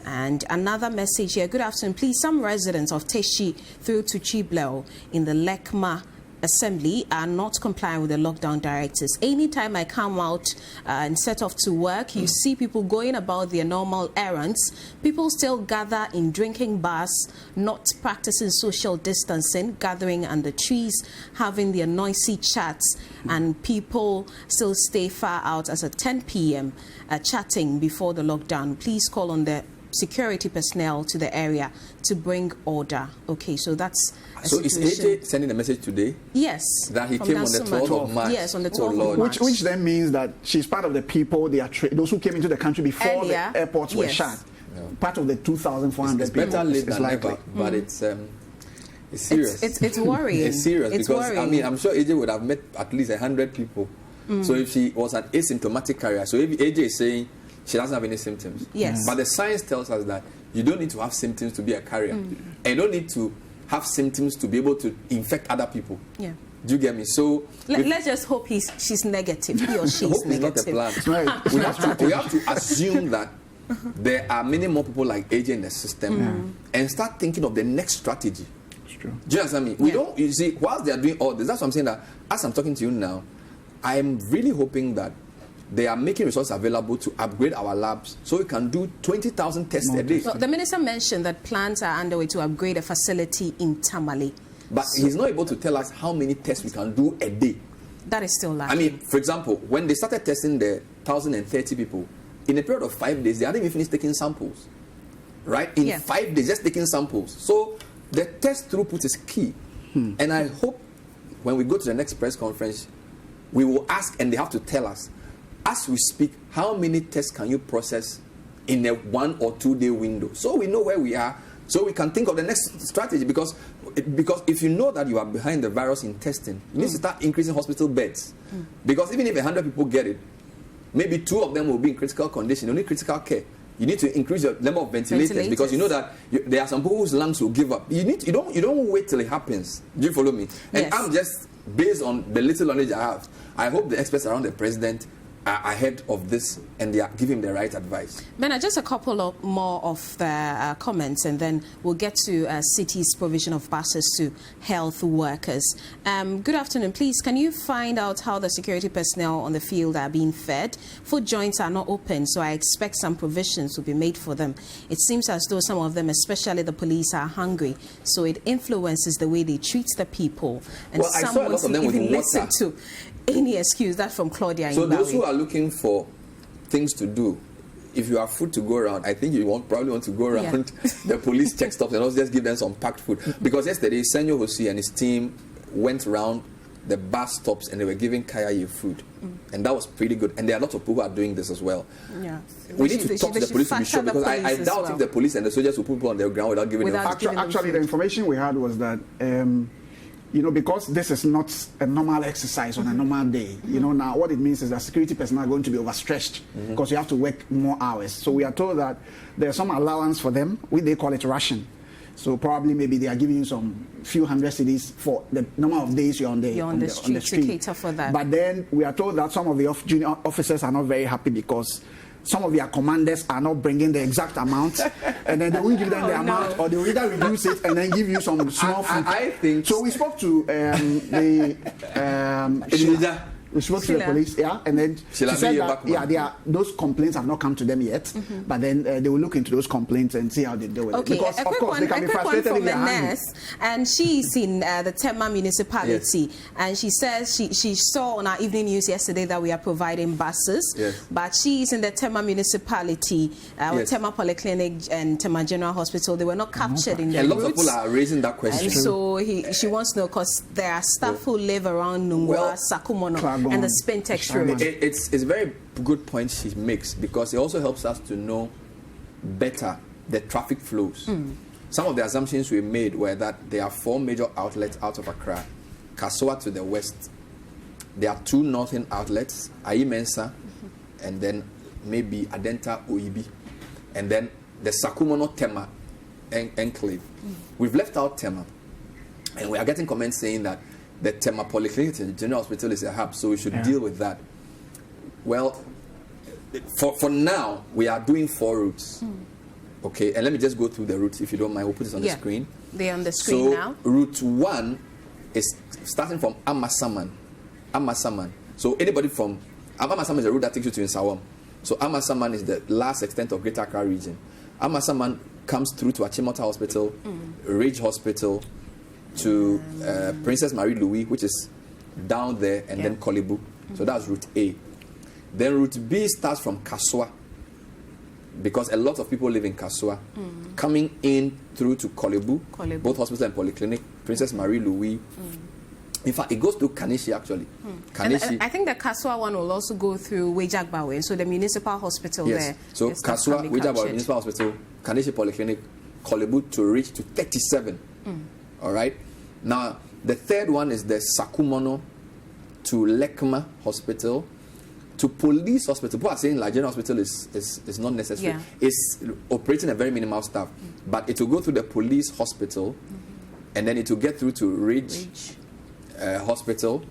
And another message here. Good afternoon. Please, some residents of Teshi through to Chibleo in the Lekma Assembly are not complying with the lockdown directives. Anytime I come out and set off to work, you see people going about their normal errands. People still gather in drinking bars, not practicing social distancing, gathering under trees, having their noisy chats, and people still stay far out as at 10 p.m. Chatting before the lockdown. Please call on the security personnel to the area to bring order. Okay, so that's so is AJ sending a message today? Yes. That he came on the 12th of March? Yes, on the 12th of March. Which then means that she's part of the people, those who came into the country before the airports were shut. Part of the 2,400 people. It's better late than never, but it's serious. It's worrying. It's serious because, worrying. I mean, I'm sure AJ would have met at least 100 people. So if she was an asymptomatic carrier, so if AJ is saying she doesn't have any symptoms. But the science tells us that you don't need to have symptoms to be a carrier. And you don't need to have symptoms to be able to infect other people. Do you get me? So let's just hope she's negative. He or she is negative. Not a plan. we have to assume that there are many more people like AJ in the system and start thinking of the next strategy. It's true. Do you understand me? We don't, you see, whilst they are doing all this, that's what I'm saying, that as I'm talking to you now, I am really hoping that they are making resources available to upgrade our labs so we can do 20,000 tests a day. So the minister mentioned that plans are underway to upgrade a facility in Tamale. But he's not able to tell us how many tests we can do a day. That is still lacking. I mean, for example, when they started testing the 1,030 people, in a period of 5 days, they hadn't even finished taking samples. Right? In 5 days, just taking samples. So the test throughput is key. And I hope when we go to the next press conference, we will ask, and they have to tell us, as we speak, how many tests can you process in a 1 or 2 day window? So we know where we are, so we can think of the next strategy. Because if you know that you are behind the virus in testing, you need to start increasing hospital beds. Because even if 100 people get it, maybe 2 of them will be in critical condition. You need critical care. You need to increase the number of ventilators, because you know that there are some people whose lungs will give up. You don't wait till it happens. Do you follow me? And yes. I'm just, based on the little knowledge I have, I hope the experts around the president are ahead of this and they are giving the right advice. Bernard, just a couple more of the comments, and then we'll get to Citi's provision of buses to health workers. Good afternoon. Please, can you find out how the security personnel on the field are being fed? Food joints are not open, so I expect some provisions will be made for them. It seems as though some of them, especially the police, are hungry, so it influences the way they treat the people. And well, I saw a lot of them with listen to any excuse. That from Claudia. So those who are looking for things to do, if you have food to go around, I think you probably want to go around the police check stops and also just give them some packed food. Because yesterday, Senyo Hosi and his team went around the bus stops and they were giving Kayaye food. And that was pretty good. And there are lots of people who are doing this as well. Yeah. We need to talk to the police to be sure, because I doubt if the police and the soldiers will put people on their ground without giving them food. Actually, the information we had was that because this is not a normal exercise on a normal day, now what it means is that security personnel are going to be overstretched because you have to work more hours. So we are told that there's some allowance for them. They call it ration. So probably maybe they are giving you some few hundred cedis for the number of days you're on the street to cater for that. But then we are told that some of the junior officers are not very happy because some of their commanders are not bringing the exact amount, and then they won't give them the amount, or they will either reduce it and then give you some small food. I think so. We spoke to we spoke to the police, and then she said that those complaints have not come to them yet, but then they will look into those complaints and see how they deal with it. Because of course they can be frustrated if they're hungry. And she's in the Tema municipality, and she says she saw on our evening news yesterday that we are providing buses, but she's in the Tema municipality, Tema Polyclinic and Tema General Hospital. They were not captured in the routes. A lot of people are raising that question. And so she wants to know, because there are staff who live around Nungwa, Sakumono, and the Spintex Road. It's a very good point she makes, because it also helps us to know better the traffic flows. Some of the assumptions we made were that there are 4 major outlets out of Accra. Kassoa to the west. There are 2 northern outlets, Ayi-Mensah, and then maybe Adenta Oibi. And then the Sakumono Tema enclave. We've left out Tema. And we are getting comments saying that the Tema Polyclinic and General Hospital is a hub, so we should deal with that. Well, for now, we are doing 4 routes. Okay, and let me just go through the routes, if you don't mind. We'll put this on the screen. They're on the screen now. Route 1 is starting from Amasaman. So anybody from Amasaman is a route that takes you to Nsawam. So Amasaman is the last extent of Greater Accra region. Amasaman comes through to Achimota Hospital, Ridge Hospital, to Princess Marie Louis, which is down there, and then Kolebu. So that's route A. Then route B starts from Kassoa, because a lot of people live in Kassoa, coming in through to Kolebu, both hospital and polyclinic, Princess Marie Louis. In fact, it goes through Kanishi, actually. Kanishi. And I think the Kassoa one will also go through Wejagbawe, so the municipal hospital there. So Kassoa, Wejagbawe Municipal Hospital, Kanishi Polyclinic, Kolebu to reach to 37. All right. Now, the third one is the Sakumono to Lekma Hospital to Police Hospital. People are saying like General Hospital is not necessary. It's operating a very minimal staff, but it will go through the Police Hospital, and then it will get through to Ridge Hospital,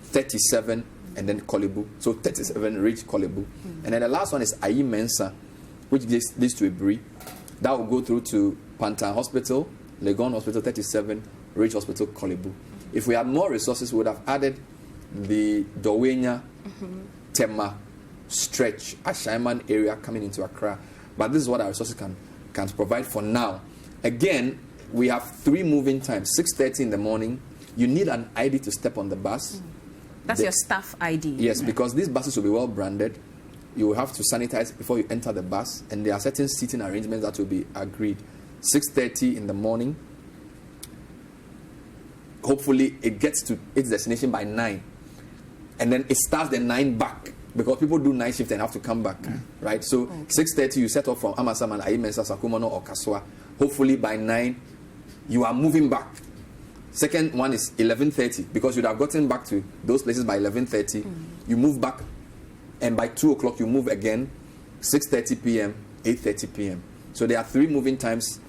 37, and then Kolebu. So 37, Ridge, Kolebu. And then the last one is Ayi-Mensah, which leads to Ibri. That will go through to Pantan Hospital, Legon Hospital, 37, Ridge Hospital, Kolebu. If we had more resources, we would have added the Dowenya, Tema, Stretch, Ashaiman area coming into Accra. But this is what our resources can provide for now. Again, we have 3 moving times. 6:30 in the morning. You need an ID to step on the bus. That's your staff ID. Yes, because these buses will be well branded. You will have to sanitize before you enter the bus, and there are certain seating arrangements that will be agreed. 6:30 in the morning. hopefully it gets to its destination by 9. And then it starts the 9 back. Because people do night shift and have to come back, right? So 6:30 you set off from Amasaman, Aimensa, Sakumono or Kaswa. Hopefully by 9 you are moving back. Second one is 11:30 because you'd have gotten back to those places by 11:30. You move back, and by 2 o'clock you move again. 6:30 p.m., 8:30 p.m. So there are 3 moving times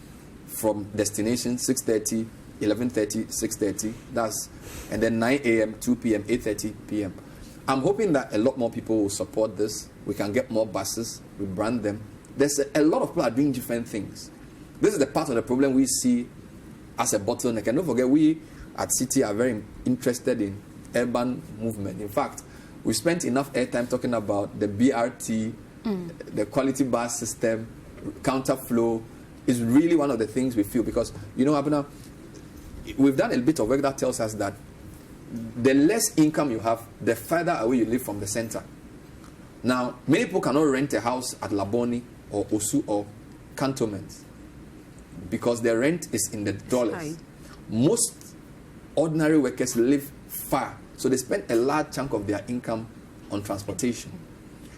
from destination: 6:30, 11:30, 6:30. And then 9 a.m., 2 p.m., 8:30 p.m. I'm hoping that a lot more people will support this. We can get more buses, we brand them. There's a lot of people are doing different things. This is the part of the problem we see as a bottleneck. And don't forget, we at Citi are very interested in urban movement. In fact, we spent enough airtime talking about the BRT, the quality bus system, counterflow is really one of the things we feel. Because, you know, Abuna, we've done a bit of work that tells us that the less income you have, the further away you live from the center. Now, many people cannot rent a house at Laboni or Osu or cantonments because the rent is in the dollars. Most ordinary workers live far, so they spend a large chunk of their income on transportation.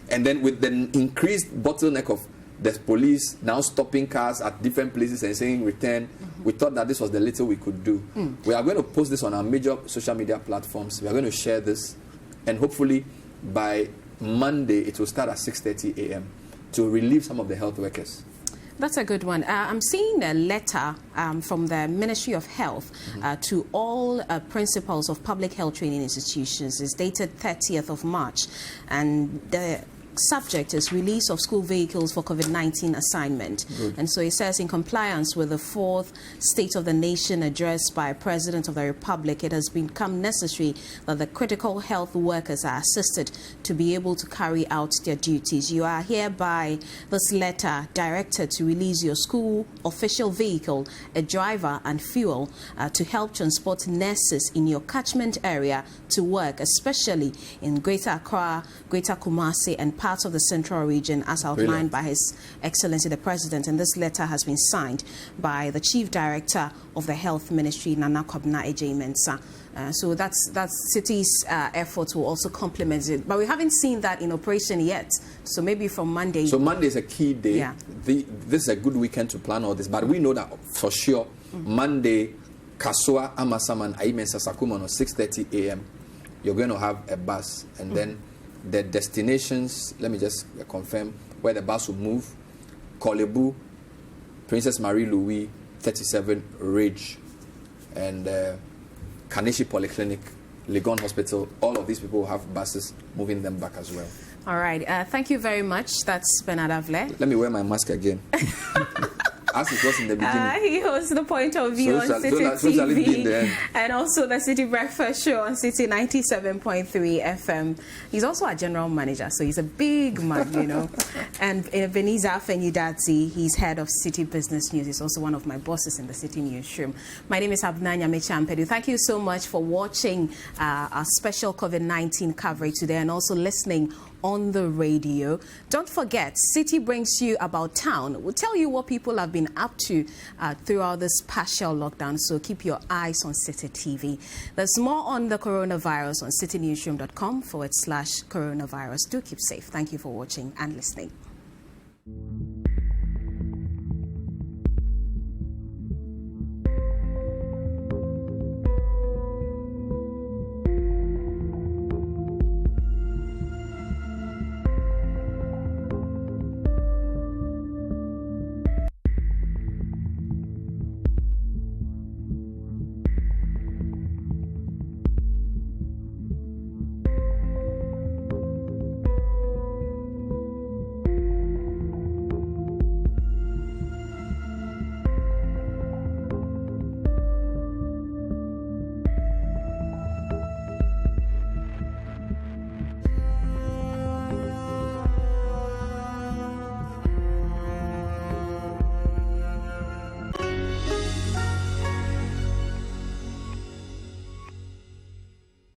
And then with the increased bottleneck of the police now stopping cars at different places and saying return, we thought that this was the little we could do. We are going to post this on our major social media platforms. We are going to share this, and hopefully by Monday it will start at 6:30 a.m. to relieve some of the health workers. That's a good one. I'm seeing a letter from the Ministry of Health to all principals of public health training institutions. It's dated 30th of March, and the subject is release of school vehicles for COVID-19 assignment. And so it says, in compliance with the 4th State of the Nation address by President of the Republic, it has become necessary that the critical health workers are assisted to be able to carry out their duties. You are hereby, this letter, directed to release your school official vehicle, a driver and fuel to help transport nurses in your catchment area to work, especially in Greater Accra, Greater Kumasi and parts of the central region, as outlined by His Excellency the President. And this letter has been signed by the Chief Director of the Health Ministry, Nana Kwabena Ejay Mensah. So that's Citi's efforts will also complement it. But we haven't seen that in operation yet. So maybe from Monday. So Monday is a key day. Yeah. This is a good weekend to plan all this. But we know that for sure, Monday, Kaswa, Amasaman, Aimensa, Sakumono, 6:30 a.m., you're going to have a bus. And then the destinations, let me just confirm where the bus will move: Kolebu, Princess Marie Louis, 37 Ridge, and Kaneshi Polyclinic, Legon Hospital. All of these people will have buses moving them back as well. All right. Thank you very much. That's Bernard Avle. Let me wear my mask again. As it was in the beginning. He hosts the Point of View on Citi TV and also the Citi Breakfast Show on Citi 97.3 FM. He's also a general manager, so he's a big man, you know. And Ebenezer Afenyidatsi, he's head of Citi Business News. He's also one of my bosses in the Citi newsroom. My name is Abna Nyame-Champedu. Thank you so much for watching our special COVID-19 coverage today and also listening on the radio. Don't forget, Citi brings you About Town. We'll tell you what people have been up to throughout this partial lockdown, so keep your eyes on Citi TV. There's more on the coronavirus on citinewsroom.com/coronavirus. Do keep safe. Thank you for watching and listening.